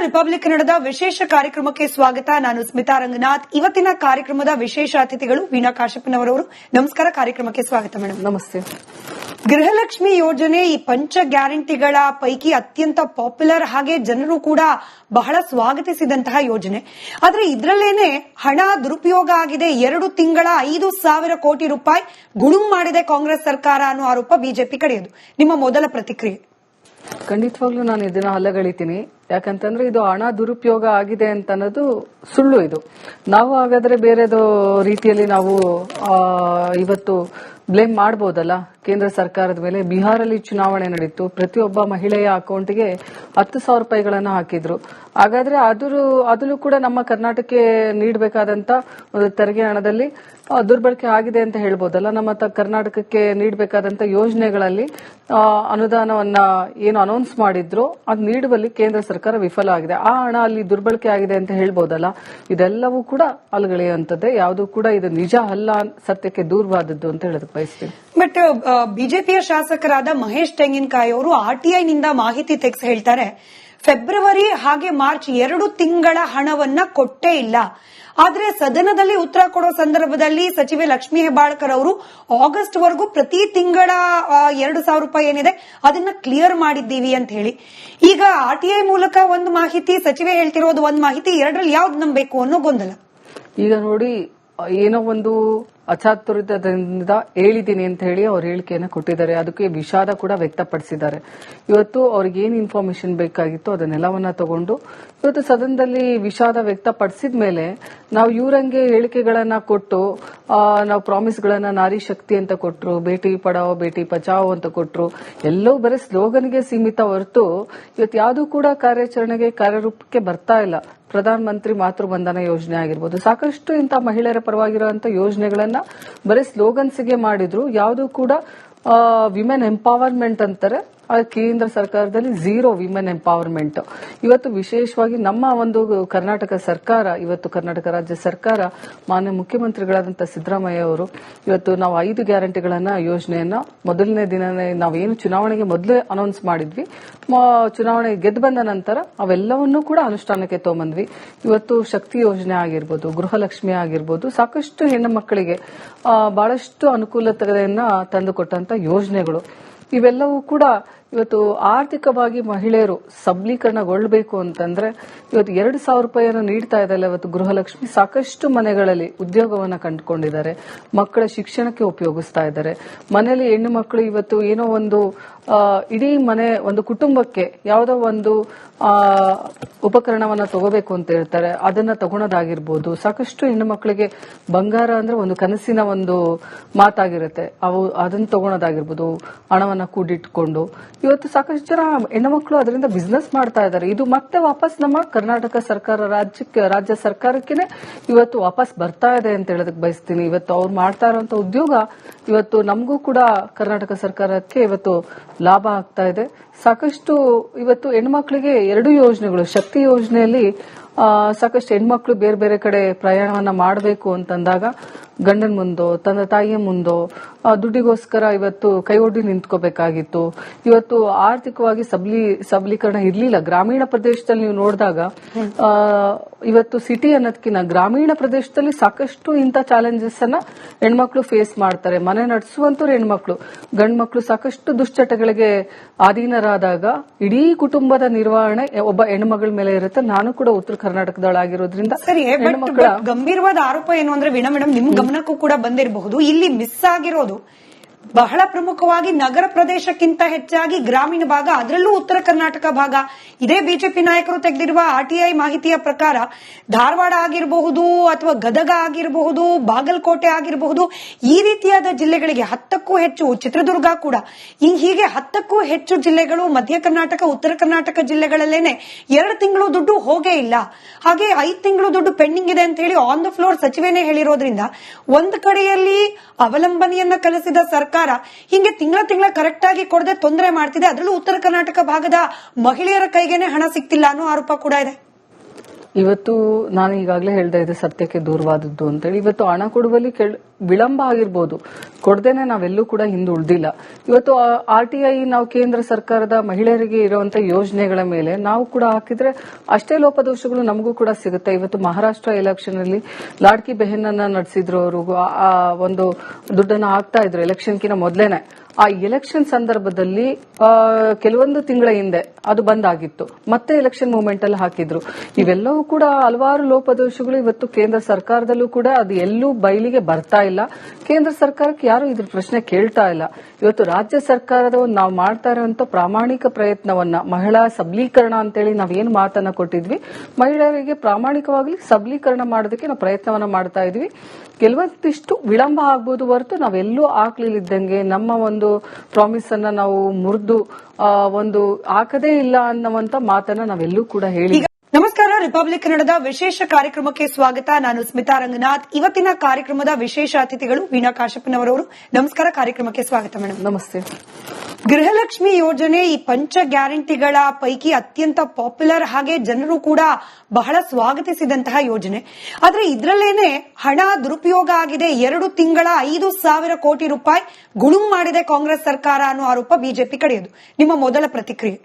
Republic ಕನ್ನಡದ ವಿಶೇಷ ಕಾರ್ಯಕ್ರಮಕ್ಕೆ ಸ್ವಾಗತ. ನಾನು ಸ್ಮಿತಾ ರಂಗನಾಥ್. ಇವತ್ತಿನ ಕಾರ್ಯಕ್ರಮದ ವಿಶೇಷ ಅತಿಥಿಗಳು ವೀಣಾ ಕಾಶಪ್ಪನವರವರು. ನಮಸ್ಕಾರ, ಕಾರ್ಯಕ್ರಮಕ್ಕೆ ಸ್ವಾಗತ ಮೇಡಮ್. ನಮಸ್ತೆ. ಗೃಹಲಕ್ಷ್ಮಿ ಯೋಜನೆ ಈ ಪಂಚ ಗ್ಯಾರಂಟಿಗಳ ಪೈಕಿ ಅತ್ಯಂತ ಪಾಪ್ಯುಲರ್, ಹಾಗೆ ಜನರು ಕೂಡ ಬಹಳ ಸ್ವಾಗತಿಸಿದಂತಹ ಯೋಜನೆ. ಆದ್ರೆ ಇದರಲ್ಲೇನೆ ಹಣ ದುರುಪಯೋಗ ಆಗಿದೆ. 2 ತಿಂಗಳ 5,000 ಕೋಟಿ ರೂಪಾಯಿ ಗುಳುಂ ಮಾಡಿದೆ ಕಾಂಗ್ರೆಸ್ ಸರ್ಕಾರ ಅನ್ನೋ ಆರೋಪ ಬಿಜೆಪಿ ಕಡೆಯದು. ನಿಮ್ಮ ಮೊದಲ ಪ್ರತಿಕ್ರಿಯೆ? ಖಂಡಿತವಾಗ್ಲೂ ನಾನು ಇದನ್ನ ಅಲ್ಲಗಳಿತೀನಿ. ಯಾಕಂತಂದ್ರೆ ಇದು ಹಣ ದುರುಪಯೋಗ ಆಗಿದೆ ಅಂತ ಅನ್ನೋದು ಸುಳ್ಳು. ಇದು ನಾವು ಹಾಗಾದ್ರೆ ಬೇರೆದು ರೀತಿಯಲ್ಲಿ ನಾವು ಇವತ್ತು ಬ್ಲೇಮ್ ಮಾಡಬಹುದಲ್ಲ ಕೇಂದ್ರ ಸರ್ಕಾರದ ಮೇಲೆ. ಬಿಹಾರಲ್ಲಿ ಚುನಾವಣೆ ನಡೀತು, ಪ್ರತಿಯೊಬ್ಬ ಮಹಿಳೆಯ ಅಕೌಂಟ್ಗೆ 10,000 ರೂಪಾಯಿಗಳನ್ನ ಹಾಕಿದ್ರು. ಹಾಗಾದ್ರೆ ಅದನ್ನು ಕೂಡ ನಮ್ಮ ಕರ್ನಾಟಕಕ್ಕೆ ನೀಡಬೇಕಾದಂತ ಒಂದು ತೆರಿಗೆ ಹಣದಲ್ಲಿ ದುರ್ಬಳಕೆ ಆಗಿದೆ ಅಂತ ಹೇಳ್ಬೋದಲ್ಲ. ನಮ್ಮ ಕರ್ನಾಟಕಕ್ಕೆ ನೀಡಬೇಕಾದಂತ ಯೋಜನೆಗಳಲ್ಲಿ ಅನುದಾನವನ್ನ ಏನು ಅನೌನ್ಸ್ ಮಾಡಿದ್ರು ಅದು ನೀಡುವಲ್ಲಿ ಕೇಂದ್ರ ಸರ್ಕಾರ ವಿಫಲ ಆಗಿದೆ. ಆ ಹಣ ಅಲ್ಲಿ ದುರ್ಬಳಕೆ ಆಗಿದೆ ಅಂತ ಹೇಳ್ಬೋದಲ್ಲ. ಇದೆಲ್ಲವೂ ಕೂಡ ಅಲ್ಗಳೆಯುವಂತದ್ದೇ. ಯಾವುದು ಕೂಡ ಇದು ನಿಜ ಅಲ್ಲ, ಸತ್ಯಕ್ಕೆ ದೂರವಾದದ್ದು ಅಂತ ಹೇಳೋದಕ್ಕೆ ಬಯಸ್ತೀನಿ. ಬಟ್ ಬಿಜೆಪಿಯ ಶಾಸಕರಾದ ಮಹೇಶ್ ತೆಂಗಿನಕಾಯಿ ಅವರು ಆರ್ಟಿಐನಿಂದ ಮಾಹಿತಿ ತೆಗೆಸಿ ಹೇಳ್ತಾರೆ, ಫೆಬ್ರವರಿ ಹಾಗೆ ಮಾರ್ಚ್ 2 ತಿಂಗಳ ಹಣವನ್ನ ಕೊಟ್ಟೇ ಇಲ್ಲ. ಆದ್ರೆ ಸದನದಲ್ಲಿ ಉತ್ತರ ಕೊಡೋ ಸಂದರ್ಭದಲ್ಲಿ ಸಚಿವೆ ಲಕ್ಷ್ಮೀ ಹೆಬ್ಬಾಳ್ಕರ್ ಅವರು ಆಗಸ್ಟ್ ವರೆಗೂ ಪ್ರತಿ ತಿಂಗಳ 2,000 ರೂಪಾಯಿ ಏನಿದೆ ಅದನ್ನ ಕ್ಲಿಯರ್ ಮಾಡಿದ್ದೀವಿ ಅಂತ ಹೇಳಿ, ಈಗ ಆರ್ಟಿಐ ಮೂಲಕ ಒಂದು ಮಾಹಿತಿ, ಸಚಿವೆ ಹೇಳ್ತಿರೋದು ಒಂದು ಮಾಹಿತಿ, ಎರಡರಲ್ಲಿ ಯಾವ್ದು ನಂಬಬೇಕು ಅನ್ನೋ ಗೊಂದಲ. ಈಗ ನೋಡಿ, ಏನೋ ಒಂದು ಅಚಾತುರ್ಯದಿಂದ ಹೇಳಿದ್ದೀನಿ ಅಂತ ಹೇಳಿ ಅವ್ರ ಹೇಳಿಕೆಯನ್ನು ಕೊಟ್ಟಿದ್ದಾರೆ. ಅದಕ್ಕೆ ವಿಷಾದ ಕೂಡ ವ್ಯಕ್ತಪಡಿಸಿದ್ದಾರೆ. ಇವತ್ತು ಅವ್ರಿಗೆ ಏನ್ ಇನ್ಫಾರ್ಮೇಶನ್ ಬೇಕಾಗಿತ್ತು ಅದನ್ನೆಲ್ಲವನ್ನ ತಗೊಂಡು ಇವತ್ತು ಸದನದಲ್ಲಿ ವಿಷಾದ ವ್ಯಕ್ತಪಡಿಸಿದ ಮೇಲೆ ನಾವು ಇವರಂಗೆ ಹೇಳಿಕೆಗಳನ್ನ ಕೊಟ್ಟು ನಾವು ಪ್ರಾಮಿಸ್ಗಳನ್ನ ನಾರಿ ಶಕ್ತಿ ಅಂತ ಕೊಟ್ರು, ಬೇಟಿ ಪಡಾವೋ ಬೇಟಿ ಬಚಾವೋ ಅಂತ ಕೊಟ್ರು, ಎಲ್ಲವೂ ಬರೀ ಸ್ಲೋಗನ್ಗೆ ಸೀಮಿತ ಹೊರತು ಇವತ್ತು ಯಾವುದೂ ಕೂಡ ಕಾರ್ಯಾಚರಣೆಗೆ ಕಾರ್ಯರೂಪಕ್ಕೆ ಬರ್ತಾ ಇಲ್ಲ. ಪ್ರಧಾನ ಮಂತ್ರಿ ಮಾತೃ ಬಂಧನ ಯೋಜನೆ ಆಗಿರ್ಬೋದು, ಸಾಕಷ್ಟು ಇಂಥ ಮಹಿಳೆಯರ ಪರವಾಗಿರುವಂತಹ ಯೋಜನೆಗಳನ್ನ ಬರೀ ಸ್ಲೋಗನ್ಸ್ಗೆ ಮಾಡಿದ್ರು. ಯಾವುದು ಕೂಡ ವಿಮೆನ್ ಎಂಪವರ್ಮೆಂಟ್ ಅಂತಾರೆ, ಕೇಂದ್ರ ಸರ್ಕಾರದಲ್ಲಿ 0 ವಿಮೆನ್ ಎಂಪವರ್ಮೆಂಟ್. ಇವತ್ತು ವಿಶೇಷವಾಗಿ ನಮ್ಮ ಒಂದು ಕರ್ನಾಟಕ ಸರ್ಕಾರ, ಇವತ್ತು ಕರ್ನಾಟಕ ರಾಜ್ಯ ಸರ್ಕಾರ, ಮಾನ್ಯ ಮುಖ್ಯಮಂತ್ರಿಗಳಾದಂತಹ ಸಿದ್ದರಾಮಯ್ಯ ಅವರು ಇವತ್ತು ನಾವು 5 ಗ್ಯಾರಂಟಿಗಳನ್ನ ಯೋಜನೆಯನ್ನ ಮೊದಲನೇ ದಿನನೇ ನಾವೇನು ಚುನಾವಣೆಗೆ ಮೊದಲೇ ಅನೌನ್ಸ್ ಮಾಡಿದ್ವಿ, ಚುನಾವಣೆ ಗೆದ್ದು ಬಂದ ನಂತರ ಅವೆಲ್ಲವನ್ನೂ ಕೂಡ ಅನುಷ್ಠಾನಕ್ಕೆ ತಗೊಂಬಂದ್ವಿ. ಇವತ್ತು ಶಕ್ತಿ ಯೋಜನೆ ಆಗಿರ್ಬೋದು, ಗೃಹಲಕ್ಷ್ಮಿ ಆಗಿರ್ಬೋದು, ಸಾಕಷ್ಟು ಹೆಣ್ಣು ಮಕ್ಕಳಿಗೆ ಬಹಳಷ್ಟು ಅನುಕೂಲತೆಯನ್ನ ತಂದುಕೊಟ್ಟಂತ ಯೋಜನೆಗಳು. ಇವೆಲ್ಲವೂ ಕೂಡ ಇವತ್ತು ಆರ್ಥಿಕವಾಗಿ ಮಹಿಳೆಯರು ಸಬಲೀಕರಣಗೊಳ್ಳಬೇಕು ಅಂತಂದ್ರೆ ಇವತ್ತು 2,000 ರೂಪಾಯಿಯನ್ನು ನೀಡ್ತಾ ಇದ್ದಾರೆ. ಇವತ್ತು ಗೃಹಲಕ್ಷ್ಮಿ ಸಾಕಷ್ಟು ಮನೆಗಳಲ್ಲಿ ಉದ್ಯೋಗವನ್ನ ಕಂಡುಕೊಂಡಿದ್ದಾರೆ, ಮಕ್ಕಳ ಶಿಕ್ಷಣಕ್ಕೆ ಉಪಯೋಗಿಸ್ತಾ ಇದ್ದಾರೆ. ಮನೆಯಲ್ಲಿ ಹೆಣ್ಣು ಮಕ್ಕಳು ಇವತ್ತು ಏನೋ ಒಂದು ಇಡೀ ಮನೆ ಒಂದು ಕುಟುಂಬಕ್ಕೆ ಯಾವುದೋ ಒಂದು ಉಪಕರಣವನ್ನ ತಗೋಬೇಕು ಅಂತ ಹೇಳ್ತಾರೆ, ಅದನ್ನ ತಗೊಳೋದಾಗಿರ್ಬೋದು. ಸಾಕಷ್ಟು ಹೆಣ್ಣು ಮಕ್ಕಳಿಗೆ ಬಂಗಾರ ಅಂದ್ರೆ ಒಂದು ಕನಸಿನ ಒಂದು ಮಾತಾಗಿರುತ್ತೆ, ಅದನ್ನ ತಗೊಳೋದಾಗಿರ್ಬೋದು, ಹಣವನ್ನ ಕೂಡಿಟ್ಕೊಂಡು. ಇವತ್ತು ಸಾಕಷ್ಟು ಜನ ಹೆಣ್ಣು ಮಕ್ಕಳು ಅದರಿಂದ ಬಿಸ್ನೆಸ್ ಮಾಡ್ತಾ ಇದ್ದಾರೆ. ಇದು ಮತ್ತೆ ವಾಪಸ್ ನಮ್ಮ ಕರ್ನಾಟಕ ಸರ್ಕಾರ ರಾಜ್ಯ ಸರ್ಕಾರಕ್ಕೆ ಇವತ್ತು ವಾಪಸ್ ಬರ್ತಾ ಇದೆ ಅಂತ ಹೇಳೋದಕ್ಕೆ ಬಯಸ್ತೀನಿ. ಇವತ್ತು ಅವ್ರು ಮಾಡ್ತಾ ಇರುವಂತ ಉದ್ಯೋಗ ಇವತ್ತು ನಮಗೂ ಕೂಡ ಕರ್ನಾಟಕ ಸರ್ಕಾರಕ್ಕೆ ಇವತ್ತು ಲಾಭ ಆಗ್ತಾ ಇದೆ. ಸಾಕಷ್ಟು ಇವತ್ತು ಹೆಣ್ಮಕ್ಳಿಗೆ 2 ಯೋಜನೆಗಳು, ಶಕ್ತಿ ಯೋಜನೆಯಲ್ಲಿ ಸಾಕಷ್ಟು ಹೆಣ್ಮಕ್ಳು ಬೇರೆ ಬೇರೆ ಕಡೆ ಪ್ರಯಾಣವನ್ನ ಮಾಡಬೇಕು ಅಂತಂದಾಗ ಗಂಡನ ಮುಂದೋ ತಂದೆ ತಾಯಿಯ ಮುಂದೋ ದುಡ್ಡಿಗೋಸ್ಕರ ಇವತ್ತು ಕೈ ಒಡ್ಡಿ ನಿಂತ್ಕೋಬೇಕಾಗಿತ್ತು. ಇವತ್ತು ಆರ್ಥಿಕವಾಗಿ ಸಬಲೀಕರಣ ಇರ್ಲಿಲ್ಲ. ಗ್ರಾಮೀಣ ಪ್ರದೇಶದಲ್ಲಿ ನೀವು ನೋಡಿದಾಗ ಇವತ್ತು ಸಿಟಿ ಅನ್ನೋದಕ್ಕಿಂತ ಗ್ರಾಮೀಣ ಪ್ರದೇಶದಲ್ಲಿ ಸಾಕಷ್ಟು ಇಂಥ ಚಾಲೆಂಜಸ್ ಅನ್ನ ಹೆಣ್ಮಕ್ಳು ಫೇಸ್ ಮಾಡ್ತಾರೆ. ಮನೆ ನಡೆಸುವಂತವ್ರು ಹೆಣ್ಮಕ್ಳು, ಗಂಡ್ ಮಕ್ಳು ಸಾಕಷ್ಟು ದುಶ್ಚಟಗಳಿಗೆ ಅಧೀನರಾದಾಗ ಇಡೀ ಕುಟುಂಬದ ನಿರ್ವಹಣೆ ಒಬ್ಬ ಹೆಣ್ಮಗಳ ಮೇಲೆ ಇರುತ್ತೆ. ನಾನು ಕೂಡ ಉತ್ತರ ಕರ್ನಾಟಕದೊಳಗಿರೋದ್ರಿಂದ ಸರಿ. ಗಂಭೀರವಾದ ಆರೋಪ ಏನು ಅಂದ್ರೆ ವೀಣಾ ಮೇಡಮ್, ನಿಮ್ ಗಮನಕ್ಕೂ ಕೂಡ ಬಂದಿರಬಹುದು, ಇಲ್ಲಿ ಮಿಸ್ ಆಗಿರೋದು ಬಹಳ ಪ್ರಮುಖವಾಗಿ ನಗರ ಪ್ರದೇಶಕ್ಕಿಂತ ಹೆಚ್ಚಾಗಿ ಗ್ರಾಮೀಣ ಭಾಗ, ಅದರಲ್ಲೂ ಉತ್ತರ ಕರ್ನಾಟಕ ಭಾಗ. ಇದೇ ಬಿಜೆಪಿ ನಾಯಕರು ತೆಗೆದಿರುವ ಆರ್ಟಿಐ ಮಾಹಿತಿಯ ಪ್ರಕಾರ ಧಾರವಾಡ ಆಗಿರಬಹುದು ಅಥವಾ ಗದಗ ಆಗಿರಬಹುದು, ಬಾಗಲಕೋಟೆ ಆಗಿರಬಹುದು, ಈ ರೀತಿಯಾದ ಜಿಲ್ಲೆಗಳಿಗೆ 10ಕ್ಕೂ ಹೆಚ್ಚು, ಚಿತ್ರದುರ್ಗ ಕೂಡ, ಹೀಗೆ 10ಕ್ಕೂ ಹೆಚ್ಚು ಜಿಲ್ಲೆಗಳು ಮಧ್ಯ ಕರ್ನಾಟಕ, ಉತ್ತರ ಕರ್ನಾಟಕ ಜಿಲ್ಲೆಗಳಲ್ಲೇನೆ 2 ತಿಂಗಳು ದುಡ್ಡು ಹೋಗೇ ಇಲ್ಲ. ಹಾಗೆ 5 ತಿಂಗಳು ದುಡ್ಡು ಪೆಂಡಿಂಗ್ ಇದೆ ಅಂತ ಹೇಳಿ ಆನ್ ದ ಫ್ಲೋರ್ ಸಚಿವೇನೆ ಹೇಳಿರೋದ್ರಿಂದ ಒಂದು ಕಡೆಯಲ್ಲಿ ಅವಲಂಬನೆಯನ್ನ ಕಲಿಸಿದ ಸರ್ಕಾರ ಹಿಂಗೆ ತಿಂಗಳ ಕರೆಕ್ಟ್ ಆಗಿ ಕೊಡದೆ ತೊಂದರೆ ಮಾಡ್ತಿದೆ. ಅದರಲ್ಲೂ ಉತ್ತರ ಕರ್ನಾಟಕ ಭಾಗದ ಮಹಿಳೆಯರ ಕೈಗೇನೆ ಹಣ ಸಿಗ್ತಿಲ್ಲ ಅನ್ನೋ ಆರೋಪ ಕೂಡ ಇದೆ. ಇವತ್ತು ನಾನು ಈಗಾಗಲೇ ಹೇಳ್ತಾ ಇದ್ದೆ ಸತ್ಯಕ್ಕೆ ದೂರವಾದದ್ದು ಅಂತೇಳಿ. ಇವತ್ತು ಹಣ ಕೊಡುವಲ್ಲಿ ವಿಳಂಬ ಆಗಿರ್ಬೋದು, ಕೊಡದೇನೆ ನಾವೆಲ್ಲೂ ಕೂಡ ಹಿಂದುಳಿದಿಲ್ಲ. ಇವತ್ತು RTI ನಾವು ಕೇಂದ್ರ ಸರ್ಕಾರದ ಮಹಿಳೆಯರಿಗೆ ಇರುವಂತ ಯೋಜನೆಗಳ ಮೇಲೆ ನಾವು ಕೂಡ ಹಾಕಿದ್ರೆ ಅಷ್ಟೇ ಲೋಪದೋಷಗಳು ನಮಗೂ ಕೂಡ ಸಿಗುತ್ತೆ. ಇವತ್ತು ಮಹಾರಾಷ್ಟ್ರ ಎಲೆಕ್ಷನ್ ಅಲ್ಲಿ ಲಾಡ್ಕಿ ಬೆಹನ್ ಅನ್ನ ನಡೆಸಿದ್ರು, ಅವರು ಒಂದು ದುಡ್ಡನ್ನ ಹಾಕ್ತಾ ಇದ್ರು ಎಲೆಕ್ಷನ್ಕಿನ ಮೊದಲೇನೆ. ಆ ಎಲೆಕ್ಷನ್ ಸಂದರ್ಭದಲ್ಲಿ ಕೆಲವೊಂದು ತಿಂಗಳ ಹಿಂದೆ ಅದು ಬಂದ್ ಆಗಿತ್ತು, ಮತ್ತೆ ಎಲೆಕ್ಷನ್ ಮೂವ್ಮೆಂಟ್ ಅಲ್ಲಿ ಹಾಕಿದ್ರು. ಇವೆಲ್ಲವೂ ಕೂಡ ಹಲವಾರು ಲೋಪದೋಷಗಳು ಇವತ್ತು ಕೇಂದ್ರ ಸರ್ಕಾರದಲ್ಲೂ ಕೂಡ ಅದು ಎಲ್ಲೂ ಬಯಲಿಗೆ ಬರ್ತಾ ಇಲ್ಲ. ಕೇಂದ್ರ ಸರ್ಕಾರಕ್ಕೆ ಯಾರು ಇದ್ರ ಪ್ರಶ್ನೆ ಕೇಳ್ತಾ ಇಲ್ಲ. ಇವತ್ತು ರಾಜ್ಯ ಸರ್ಕಾರದ ನಾವು ಮಾಡ್ತಾ ಇರುವಂತ ಪ್ರಾಮಾಣಿಕ ಪ್ರಯತ್ನವನ್ನ, ಮಹಿಳಾ ಸಬಲೀಕರಣ ಅಂತೇಳಿ ನಾವೇನು ಮಾತನ್ನ ಕೊಟ್ಟಿದ್ವಿ, ಮಹಿಳೆಯರಿಗೆ ಪ್ರಾಮಾಣಿಕವಾಗಿ ಸಬಲೀಕರಣ ಮಾಡೋದಕ್ಕೆ ನಾವು ಪ್ರಯತ್ನವನ್ನ ಮಾಡ್ತಾ ಇದ್ವಿ. ಕೆಲವೊಂದಿಷ್ಟು ವಿಳಂಬ ಆಗ್ಬೋದು ಹೊರತು ನಾವೆಲ್ಲೂ ಆಗ್ಲಿಲ್ಲದಂಗೆ ನಮ್ಮ ಒಂದು ಪ್ರಾಮಿಸ್ ಅನ್ನ ನಾವು ಮುರಿದು ಒಂದು ಹಾಕದೇ ಇಲ್ಲ ಅನ್ನುವಂತ ಮಾತನ್ನ ನಾವೆಲ್ಲೂ ಕೂಡ ಹೇಳಿ. ನಮಸ್ಕಾರ, ರಿಪಬ್ಲಿಕ್ ಕನ್ನಡದ ವಿಶೇಷ ಕಾರ್ಯಕ್ರಮಕ್ಕೆ ಸ್ವಾಗತ. ನಾನು ಸ್ಮಿತಾ ರಂಗನಾಥ್. ಇವತ್ತಿನ ಕಾರ್ಯಕ್ರಮದ ವಿಶೇಷ ಅತಿಥಿಗಳು ವೀಣಾ ಕಾಶಪ್ಪನವರವರು. ನಮಸ್ಕಾರ, ಕಾರ್ಯಕ್ರಮಕ್ಕೆ ಸ್ವಾಗತ ಮೇಡಮ್. ನಮಸ್ತೆ. ಗೃಹಲಕ್ಷ್ಮಿ ಯೋಜನೆ ಈ ಪಂಚ ಗ್ಯಾರಂಟಿಗಳ ಪೈಕಿ ಅತ್ಯಂತ ಪಾಪ್ಯುಲರ್, ಹಾಗೆ ಜನರು ಕೂಡ ಬಹಳ ಸ್ವಾಗತಿಸಿದಂತಹ ಯೋಜನೆ. ಆದ್ರೆ ಇದರಲ್ಲೇನೆ ಹಣ ದುರುಪಯೋಗ ಆಗಿದೆ. 2 ತಿಂಗಳ 5,000 ಕೋಟಿ ರೂಪಾಯಿ ಗುಳುಂ ಮಾಡಿದೆ ಕಾಂಗ್ರೆಸ್ ಸರ್ಕಾರ ಅನ್ನೋ ಆರೋಪ ಬಿಜೆಪಿ ಕಡೆಯದು. ನಿಮ್ಮ ಮೊದಲ ಪ್ರತಿಕ್ರಿಯೆ?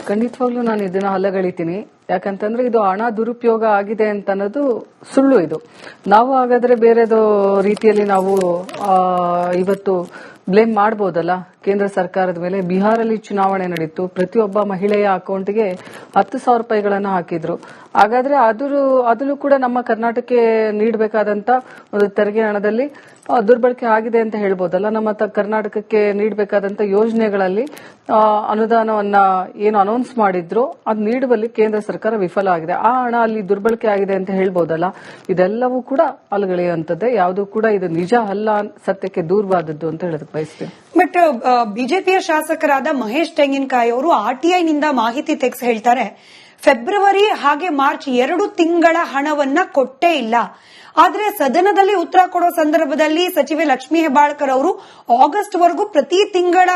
ಖಂಡಿತವಾಗ್ಲೂ ನಾನು ಇದನ್ನ ಅಲ್ಲಗಳಿತೀನಿ. ಯಾಕಂತಂದ್ರೆ ಇದು ಹಣ ದುರುಪಯೋಗ ಆಗಿದೆ ಅಂತ ಅನ್ನೋದು ಸುಳ್ಳು. ಇದು ನಾವು ಹಾಗಾದ್ರೆ ಬೇರೆದು ರೀತಿಯಲ್ಲಿ ನಾವು ಇವತ್ತು ಬ್ಲೇಮ್ ಮಾಡಬಹುದಲ್ಲ ಕೇಂದ್ರ ಸರ್ಕಾರದ ಮೇಲೆ. ಬಿಹಾರಲ್ಲಿ ಚುನಾವಣೆ ನಡೀತು, ಪ್ರತಿಯೊಬ್ಬ ಮಹಿಳೆಯ ಅಕೌಂಟ್ಗೆ 10,000 ರೂಪಾಯಿಗಳನ್ನ ಹಾಕಿದ್ರು. ಹಾಗಾದ್ರೆ ಅದನ್ನು ಕೂಡ ನಮ್ಮ ಕರ್ನಾಟಕಕ್ಕೆ ನೀಡಬೇಕಾದಂತ ಒಂದು ತೆರಿಗೆ ಹಣದಲ್ಲಿ ದುರ್ಬಳಕೆ ಆಗಿದೆ ಅಂತ ಹೇಳ್ಬೋದಲ್ಲ. ನಮ್ಮ ಕರ್ನಾಟಕಕ್ಕೆ ನೀಡಬೇಕಾದಂತ ಯೋಜನೆಗಳಲ್ಲಿ ಅನುದಾನವನ್ನ ಏನು ಅನೌನ್ಸ್ ಮಾಡಿದ್ರು ಅದು ನೀಡುವಲ್ಲಿ ಕೇಂದ್ರ ಸರ್ಕಾರ ವಿಫಲ ಆಗಿದೆ. ಆ ಹಣ ಅಲ್ಲಿ ದುರ್ಬಳಕೆ ಆಗಿದೆ ಅಂತ ಹೇಳ್ಬೋದಲ್ಲ. ಇದೆಲ್ಲವೂ ಕೂಡ ಅಲಗಳೆಯುವಂತದ್ದೇ. ಯಾವುದು ಕೂಡ ಇದು ನಿಜ ಅಲ್ಲ, ಸತ್ಯಕ್ಕೆ ದೂರವಾದದ್ದು ಅಂತ ಹೇಳೋದಕ್ಕೆ ಬಯಸ್ತೇನೆ. ಬಟ್ ಬಿಜೆಪಿಯ ಶಾಸಕರಾದ ಮಹೇಶ್ ತೆಂಗಿನಕಾಯಿ ಅವರು RTI ನಿಂದ ಮಾಹಿತಿ ತೆಗೆಸಿ ಹೇಳ್ತಾರೆ, ಫೆಬ್ರವರಿ ಹಾಗೆ ಮಾರ್ಚ್ 2 ತಿಂಗಳ ಹಣವನ್ನ ಕೊಟ್ಟೇ ಇಲ್ಲ. ಆದ್ರೆ ಸದನದಲ್ಲಿ ಉತ್ತರ ಕೊಡೋ ಸಂದರ್ಭದಲ್ಲಿ ಸಚಿವೆ ಲಕ್ಷ್ಮೀ ಹೆಬ್ಬಾಳ್ಕರ್ ಅವರು ಆಗಸ್ಟ್ ವರೆಗೂ ಪ್ರತಿ ತಿಂಗಳ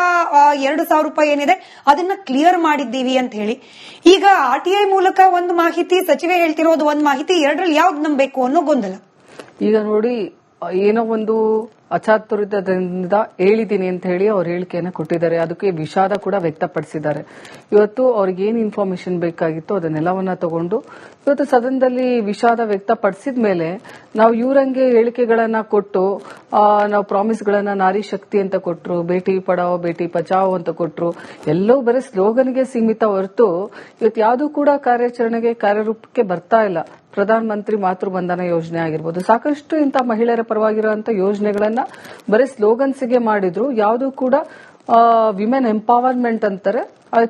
2,000 ರೂಪಾಯಿ ಏನಿದೆ ಅದನ್ನ ಕ್ಲಿಯರ್ ಮಾಡಿದ್ದೀವಿ ಅಂತ ಹೇಳಿ, ಈಗ RTI ಮೂಲಕ ಒಂದು ಮಾಹಿತಿ, ಸಚಿವೆ ಹೇಳ್ತಿರೋದು ಒಂದು ಮಾಹಿತಿ, ಎರಡರಲ್ಲಿ ಯಾವ್ದು ನಂಬಬೇಕು ಅನ್ನೋ ಗೊಂದಲ. ಈಗ ನೋಡಿ, ಏನೋ ಒಂದು ಅಚಾತುರ್ಯದಿಂದ ಹೇಳಿದ್ದೀನಿ ಅಂತ ಹೇಳಿ ಅವ್ರ ಹೇಳಿಕೆಯನ್ನು ಕೊಟ್ಟಿದ್ದಾರೆ. ಅದಕ್ಕೆ ವಿಷಾದ ಕೂಡ ವ್ಯಕ್ತಪಡಿಸಿದ್ದಾರೆ. ಇವತ್ತು ಅವ್ರಿಗೆ ಏನ್ ಇನ್ಫಾರ್ಮೇಶನ್ ಬೇಕಾಗಿತ್ತು ಅದನ್ನೆಲ್ಲವನ್ನ ತಗೊಂಡು ಇವತ್ತು ಸದನದಲ್ಲಿ ವಿಷಾದ ವ್ಯಕ್ತಪಡಿಸಿದ ಮೇಲೆ ನಾವು ಇವರಂಗೆ ಹೇಳಿಕೆಗಳನ್ನ ಕೊಟ್ಟು ನಾವು ಪ್ರಾಮಿಸ್ಗಳನ್ನ ನಾರಿ ಶಕ್ತಿ ಅಂತ ಕೊಟ್ರು, ಬೇಟಿ ಪಡಾವೋ ಬೇಟಿ ಬಚಾವೋ ಅಂತ ಕೊಟ್ರು, ಎಲ್ಲವೂ ಬರೀ ಸ್ಲೋಗನ್ಗೆ ಸೀಮಿತ ಹೊರತು ಇವತ್ತು ಯಾವ್ದು ಕೂಡ ಕಾರ್ಯಾಚರಣೆಗೆ ಕಾರ್ಯರೂಪಕ್ಕೆ ಬರ್ತಾ ಇಲ್ಲ. ಪ್ರಧಾನ ಮಂತ್ರಿ ಮಾತೃ ಬಂಧನ ಯೋಜನೆ ಆಗಿರ್ಬೋದು, ಸಾಕಷ್ಟು ಇಂಥ ಮಹಿಳೆಯರ ಪರವಾಗಿರುವಂತಹ ಯೋಜನೆಗಳನ್ನ ಬರೀ ಸ್ಲೋಗನ್ಸ್ಗೆ ಮಾಡಿದ್ರು. ಯಾವುದು ಕೂಡ ವಿಮೆನ್ ಎಂಪವರ್ಮೆಂಟ್ ಅಂತಾರೆ,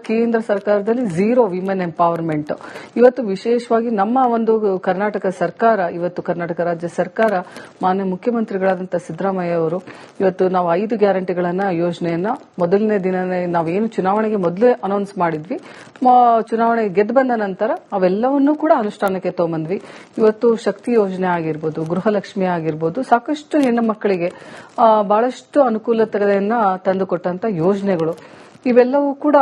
ಕೇಂದ್ರ ಸರ್ಕಾರದಲ್ಲಿ 0 ವಿಮೆನ್ ಎಂಪವರ್ಮೆಂಟ್. ಇವತ್ತು ವಿಶೇಷವಾಗಿ ನಮ್ಮ ಒಂದು ಕರ್ನಾಟಕ ಸರ್ಕಾರ, ಇವತ್ತು ಕರ್ನಾಟಕ ರಾಜ್ಯ ಸರ್ಕಾರ, ಮಾನ್ಯ ಮುಖ್ಯಮಂತ್ರಿಗಳಾದಂತಹ ಸಿದ್ದರಾಮಯ್ಯ ಅವರು ಇವತ್ತು ನಾವು 5 ಗ್ಯಾರಂಟಿಗಳನ್ನ ಯೋಜನೆಯನ್ನ ಮೊದಲನೇ ದಿನನೇ ನಾವೇನು ಚುನಾವಣೆಗೆ ಮೊದಲೇ ಅನೌನ್ಸ್ ಮಾಡಿದ್ವಿ, ಚುನಾವಣೆ ಗೆದ್ದು ಬಂದ ನಂತರ ಅವೆಲ್ಲವನ್ನೂ ಕೂಡ ಅನುಷ್ಠಾನಕ್ಕೆ ತಗೊಂಬಂದ್ವಿ. ಇವತ್ತು ಶಕ್ತಿ ಯೋಜನೆ ಆಗಿರ್ಬೋದು, ಗೃಹಲಕ್ಷ್ಮಿ ಆಗಿರ್ಬೋದು, ಸಾಕಷ್ಟು ಹೆಣ್ಣು ಮಕ್ಕಳಿಗೆ ಬಹಳಷ್ಟು ಅನುಕೂಲತೆಗಳನ್ನ ತಂದುಕೊಟ್ಟಂತ ಯೋಜನೆಗಳು. ಇವೆಲ್ಲವೂ ಕೂಡ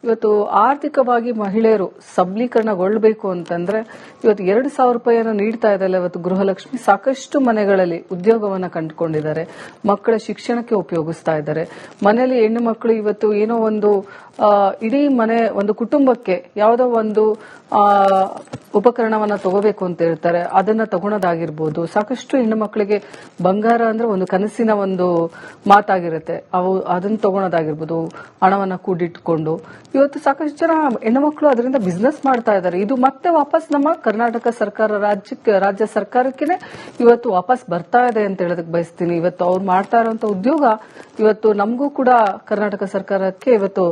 ಇವತ್ತು ಆರ್ಥಿಕವಾಗಿ ಮಹಿಳೆಯರು ಸಬಲೀಕರಣಗೊಳ್ಳಬೇಕು ಅಂತಂದ್ರೆ ಇವತ್ತು 2,000 ರೂಪಾಯಿಯನ್ನು ನೀಡ್ತಾ ಇದ್ದಾರೆ. ಇವತ್ತು ಗೃಹಲಕ್ಷ್ಮಿ ಸಾಕಷ್ಟು ಮನೆಗಳಲ್ಲಿ ಉದ್ಯೋಗವನ್ನ ಕಂಡುಕೊಂಡಿದ್ದಾರೆ, ಮಕ್ಕಳ ಶಿಕ್ಷಣಕ್ಕೆ ಉಪಯೋಗಿಸ್ತಾ ಇದ್ದಾರೆ. ಮನೆಯಲ್ಲಿ ಹೆಣ್ಣು ಮಕ್ಕಳು ಇವತ್ತು ಏನೋ ಒಂದು ಇಡೀ ಮನೆ ಒಂದು ಕುಟುಂಬಕ್ಕೆ ಯಾವುದೋ ಒಂದು ಉಪಕರಣವನ್ನ ತಗೋಬೇಕು ಅಂತ ಹೇಳ್ತಾರೆ, ಅದನ್ನ ತಗೊಳೋದಾಗಿರ್ಬೋದು. ಸಾಕಷ್ಟು ಹೆಣ್ಣು ಮಕ್ಕಳಿಗೆ ಬಂಗಾರ ಅಂದ್ರೆ ಒಂದು ಕನಸಿನ ಒಂದು ಮಾತಾಗಿರುತ್ತೆ, ಅದನ್ನ ತಗೊಳೋದಾಗಿರ್ಬೋದು, ಹಣವನ್ನ ಕೂಡಿಟ್ಕೊಂಡು. ಇವತ್ತು ಸಾಕಷ್ಟು ಜನ ಹೆಣ್ಣು ಮಕ್ಕಳು ಅದರಿಂದ ಬಿಸ್ನೆಸ್ ಮಾಡ್ತಾ ಇದ್ದಾರೆ. ಇದು ಮತ್ತೆ ವಾಪಸ್ ನಮ್ಮ ಕರ್ನಾಟಕ ಸರ್ಕಾರ ರಾಜ್ಯ ಸರ್ಕಾರಕ್ಕೆ ಇವತ್ತು ವಾಪಸ್ ಬರ್ತಾ ಇದೆ ಅಂತ ಹೇಳೋದಕ್ಕೆ ಬಯಸ್ತೀನಿ. ಇವತ್ತು ಅವ್ರು ಮಾಡ್ತಾ ಇರುವಂತ ಉದ್ಯೋಗ ಇವತ್ತು ನಮಗೂ ಕೂಡ ಕರ್ನಾಟಕ ಸರ್ಕಾರಕ್ಕೆ ಇವತ್ತು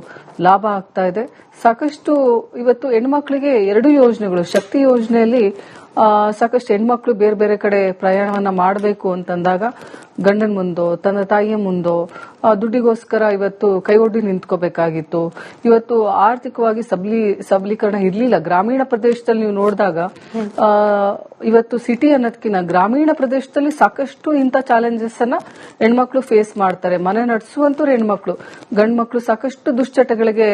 ಲಾಭ ಆಗ್ತಾ ಇದೆ. ಸಾಕಷ್ಟು ಇವತ್ತು ಹೆಣ್ಮಕ್ಳಿಗೆ 2 ಯೋಜನೆಗಳು, ಶಕ್ತಿ ಯೋಜನೆಯಲ್ಲಿ ಸಾಕಷ್ಟು ಹೆಣ್ಮಕ್ಳು ಬೇರೆ ಬೇರೆ ಕಡೆ ಪ್ರಯಾಣವನ್ನ ಮಾಡಬೇಕು ಅಂತಂದಾಗ ಗಂಡನ ಮುಂದೋ ತನ್ನ ತಾಯಿಯ ಮುಂದೋ ದುಡ್ಡಿಗೋಸ್ಕರ ಇವತ್ತು ಕೈಯೊಡ್ಡಿ ನಿಂತ್ಕೋಬೇಕಾಗಿತ್ತು. ಇವತ್ತು ಆರ್ಥಿಕವಾಗಿ ಸಬಲೀಕರಣ ಇರ್ಲಿಲ್ಲ. ಗ್ರಾಮೀಣ ಪ್ರದೇಶದಲ್ಲಿ ನೀವು ನೋಡಿದಾಗ ಇವತ್ತು ಸಿಟಿ ಅನ್ನೋದಕ್ಕಿಂತ ಗ್ರಾಮೀಣ ಪ್ರದೇಶದಲ್ಲಿ ಸಾಕಷ್ಟು ಇಂಥ ಚಾಲೆಂಜಸ್ ಅನ್ನ ಹೆಣ್ಮಕ್ಳು ಫೇಸ್ ಮಾಡ್ತಾರೆ. ಮನೆ ನಡೆಸುವಂತವ್ರು ಹೆಣ್ಮಕ್ಳು, ಗಂಡ್ ಮಕ್ಳು ಸಾಕಷ್ಟು ದುಶ್ಚಟಗಳಿಗೆ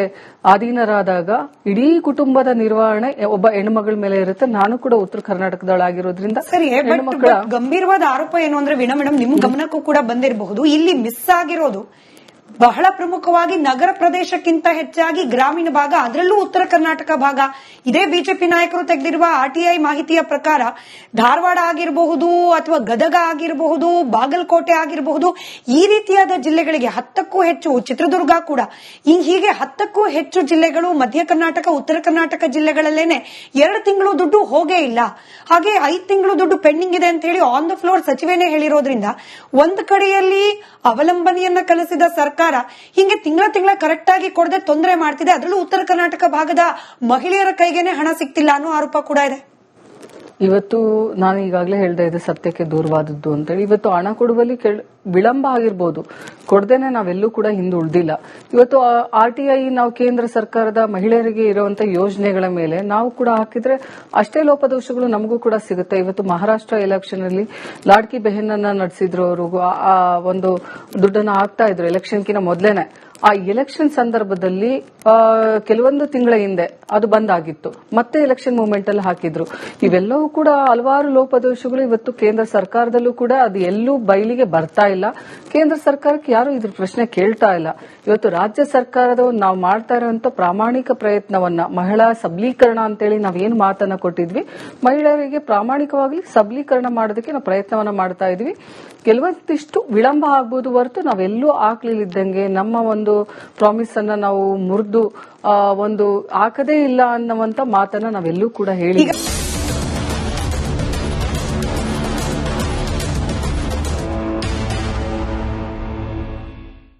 ಅಧೀನರಾದಾಗ ಇಡೀ ಕುಟುಂಬದ ನಿರ್ವಹಣೆ ಒಬ್ಬ ಹೆಣ್ಮಗಳ ಮೇಲೆ ಇರುತ್ತೆ. ನಾನು ಕೂಡ ಉತ್ತರ ಕರ್ನಾಟಕದೊಳಗಿರೋದ್ರಿಂದ ಸರಿ, ಗಂಭೀರವಾದ ಆರೋಪ ಏನು ಅಂದ್ರೆ ವೀಣಾ ಮೇಡಮ್, ನಿಮ್ ಗಮನಕ್ಕೂ ಕೂಡ ಬಂದಿರಬಹುದು. ಇಲ್ಲಿ ಮಿಸ್ ಆಗಿರೋದು ಬಹಳ ಪ್ರಮುಖವಾಗಿ ನಗರ ಪ್ರದೇಶಕ್ಕಿಂತ ಹೆಚ್ಚಾಗಿ ಗ್ರಾಮೀಣ ಭಾಗ, ಅದರಲ್ಲೂ ಉತ್ತರ ಕರ್ನಾಟಕ ಭಾಗ. ಇದೇ ಬಿಜೆಪಿ ನಾಯಕರು ತೆಗೆದಿರುವ ಆರ್ಟಿಐ ಮಾಹಿತಿಯ ಪ್ರಕಾರ ಧಾರವಾಡ ಆಗಿರಬಹುದು ಅಥವಾ ಗದಗ ಆಗಿರಬಹುದು, ಬಾಗಲಕೋಟೆ ಆಗಿರಬಹುದು, ಈ ರೀತಿಯಾದ ಜಿಲ್ಲೆಗಳಿಗೆ 10ಕ್ಕೂ ಹೆಚ್ಚು, ಚಿತ್ರದುರ್ಗ ಕೂಡ, ಹೀಗೆ 10ಕ್ಕೂ ಹೆಚ್ಚು ಜಿಲ್ಲೆಗಳು ಮಧ್ಯ ಕರ್ನಾಟಕ, ಉತ್ತರ ಕರ್ನಾಟಕ ಜಿಲ್ಲೆಗಳಲ್ಲೇನೆ 2 ತಿಂಗಳು ದುಡ್ಡು ಹೋಗೇ ಇಲ್ಲ. ಹಾಗೆ 5 ತಿಂಗಳು ದುಡ್ಡು ಪೆಂಡಿಂಗ್ ಇದೆ ಅಂತ ಹೇಳಿ ಆನ್ ದ ಫ್ಲೋರ್ ಸಚಿವೇನೆ ಹೇಳಿರೋದ್ರಿಂದ ಒಂದು ಕಡೆಯಲ್ಲಿ ಅವಲಂಬನೆಯನ್ನ ಕಲಿಸಿದ ಸರ್ಕಾರ ಹಿಂಗೆ ತಿಂಗಳ ಕರೆಕ್ಟ್ ಆಗಿ ಕೊಡದೆ ತೊಂದರೆ ಮಾಡ್ತಿದೆ. ಅದರಲ್ಲೂ ಉತ್ತರ ಕರ್ನಾಟಕ ಭಾಗದ ಮಹಿಳೆಯರ ಕೈಗೇನೆ ಹಣ ಸಿಗ್ತಿಲ್ಲ ಅನ್ನೋ ಆರೋಪ ಕೂಡ ಇದೆ. ಇವತ್ತು ನಾನು ಈಗಾಗಲೇ ಹೇಳ್ದೆ ಇದು ಸತ್ಯಕ್ಕೆ ದೂರವಾದದ್ದು ಅಂತೇಳಿ. ಇವತ್ತು ಹಣ ಕೊಡುವಲ್ಲಿ ವಿಳಂಬ ಆಗಿರ್ಬೋದು, ಕೊಡದೇನೆ ನಾವೆಲ್ಲೂ ಕೂಡ ಹಿಂದುಳಿದಿಲ್ಲ. ಇವತ್ತು ಆರ್ಟಿಐ ನಾವು ಕೇಂದ್ರ ಸರ್ಕಾರದ ಮಹಿಳೆಯರಿಗೆ ಇರುವಂತಹ ಯೋಜನೆಗಳ ಮೇಲೆ ನಾವು ಕೂಡ ಹಾಕಿದ್ರೆ ಅಷ್ಟೇ ಲೋಪದೋಷಗಳು ನಮಗೂ ಕೂಡ ಸಿಗುತ್ತೆ. ಇವತ್ತು ಮಹಾರಾಷ್ಟ್ರ ಎಲೆಕ್ಷನ್ ಅಲ್ಲಿ ಲಾಡ್ಕಿ ಬೆಹನ್ ಅನ್ನ ನಡೆಸಿದ್ರು, ಅವರು ಒಂದು ದುಡ್ಡನ್ನ ಹಾಕ್ತಾ ಇದ್ರು ಎಲೆಕ್ಷನ್ಕಿಂತ ಮೊದಲೇನೆ. ಆ ಎಲೆಕ್ಷನ್ ಸಂದರ್ಭದಲ್ಲಿ ಕೆಲವೊಂದು ತಿಂಗಳ ಹಿಂದೆ ಅದು ಬಂದ್ ಆಗಿತ್ತು, ಮತ್ತೆ ಎಲೆಕ್ಷನ್ ಮೂವ್ಮೆಂಟ್ ಅಲ್ಲಿ ಹಾಕಿದ್ರು. ಇವೆಲ್ಲವೂ ಕೂಡ ಹಲವಾರು ಲೋಪದೋಷಗಳು ಇವತ್ತು ಕೇಂದ್ರ ಸರ್ಕಾರದಲ್ಲೂ ಕೂಡ ಅದು ಎಲ್ಲೂ ಬಯಲಿಗೆ ಬರ್ತಾ ಇಲ್ಲ. ಕೇಂದ್ರ ಸರ್ಕಾರಕ್ಕೆ ಯಾರು ಇದ್ರ ಪ್ರಶ್ನೆ ಕೇಳ್ತಾ ಇಲ್ಲ. ಇವತ್ತು ರಾಜ್ಯ ಸರ್ಕಾರದ ನಾವು ಮಾಡ್ತಾ ಇರುವಂತ ಪ್ರಾಮಾಣಿಕ ಪ್ರಯತ್ನವನ್ನ, ಮಹಿಳಾ ಸಬಲೀಕರಣ ಅಂತೇಳಿ ನಾವೇನು ಮಾತನ್ನ ಕೊಟ್ಟಿದ್ವಿ, ಮಹಿಳೆಯರಿಗೆ ಪ್ರಾಮಾಣಿಕವಾಗಿ ಸಬಲೀಕರಣ ಮಾಡೋದಕ್ಕೆ ನಾವು ಪ್ರಯತ್ನವನ್ನ ಮಾಡ್ತಾ ಇದ್ವಿ. ಕೆಲವೊಂದಿಷ್ಟು ವಿಳಂಬ ಆಗ್ಬೋದು ಹೊರತು ನಾವೆಲ್ಲೂ ಆಗ್ಲಿಲ್ಲದಂಗೆ ನಮ್ಮ ಒಂದು ಪ್ರಾಮಿಸ್ ಅನ್ನ ನಾವು ಮುರಿದು ಒಂದು ಹಾಕದೇ ಇಲ್ಲ ಅನ್ನುವಂತ ಮಾತನ್ನ ನಾವೆಲ್ಲೂ ಕೂಡ ಹೇಳಿ